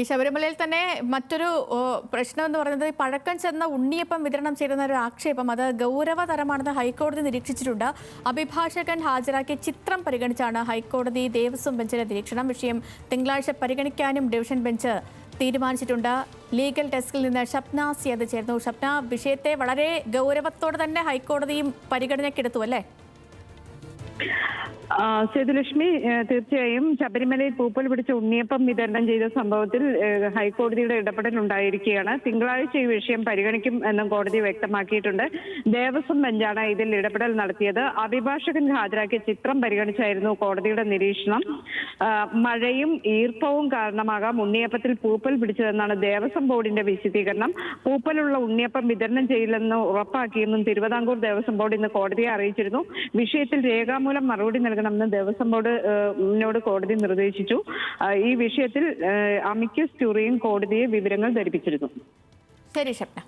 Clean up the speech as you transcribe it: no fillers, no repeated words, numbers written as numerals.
ഈ ശബരിമലയിൽ തന്നെ മറ്റൊരു പ്രശ്നം എന്ന് പറയുന്നത് പഴക്കം ചെന്ന ഉണ്ണിയപ്പം വിതരണം ചെയ്യുന്ന ഒരു ആക്ഷേപം അത് ഗൗരവതരമാണെന്ന് ഹൈക്കോടതി നിരീക്ഷിച്ചിട്ടുണ്ട്. അഭിഭാഷകൻ ഹാജരാക്കിയ ചിത്രം പരിഗണിച്ചാണ് ഹൈക്കോടതി ദേവസ്വം ബെഞ്ചിന്റെ നിരീക്ഷണം. വിഷയം തിങ്കളാഴ്ച പരിഗണിക്കാനും ഡിവിഷൻ ബെഞ്ച് തീരുമാനിച്ചിട്ടുണ്ട്. ലീഗൽ ഡെസ്കിൽ നിന്ന് ഷപ്ന സിയത് ചേർന്നു. ഷപ്ന, വിഷയത്തെ വളരെ ഗൗരവത്തോടെ തന്നെ ഹൈക്കോടതിയും പരിഗണനയ്ക്കെടുത്തു അല്ലേ? സേതുലക്ഷ്മി, തീർച്ചയായും ശബരിമലയിൽ പൂപ്പൽ പിടിച്ച ഉണ്ണിയപ്പം വിതരണം ചെയ്ത സംഭവത്തിൽ ഹൈക്കോടതിയുടെ ഇടപെടൽ ഉണ്ടായിരിക്കുകയാണ്. തിങ്കളാഴ്ച ഈ വിഷയം പരിഗണിക്കും എന്നും കോടതി വ്യക്തമാക്കിയിട്ടുണ്ട്. ദേവസ്വം ബെഞ്ചാണ് ഇതിൽ ഇടപെടൽ നടത്തിയത്. അഭിഭാഷകൻ ഹാജരാക്കിയ ചിത്രം പരിഗണിച്ചായിരുന്നു കോടതിയുടെ നിരീക്ഷണം. മഴയും ഈർപ്പവും കാരണമാകാം ഉണ്ണിയപ്പത്തിൽ പൂപ്പൽ പിടിച്ചതെന്നാണ് ദേവസ്വം ബോർഡിന്റെ വിശദീകരണം. പൂപ്പലുള്ള ഉണ്ണിയപ്പം വിതരണം ചെയ്യില്ലെന്ന് ഉറപ്പാക്കിയെന്നും തിരുവിതാംകൂർ ദേവസ്വം ബോർഡ് ഇന്ന് കോടതിയെ അറിയിച്ചിരുന്നു. വിഷയത്തിൽ രേഖാമൂലം മറുപടി നൽകണമെന്ന് ദേവസ്വം ബോർഡിനോട് കോടതി നിർദ്ദേശിച്ചു. ഈ വിഷയത്തിൽ അമിക്കസ് ക്യൂറിയും കോടതിയെ വിവരങ്ങൾ ധരിപ്പിച്ചിരുന്നു. ശരി ഷപ്ന.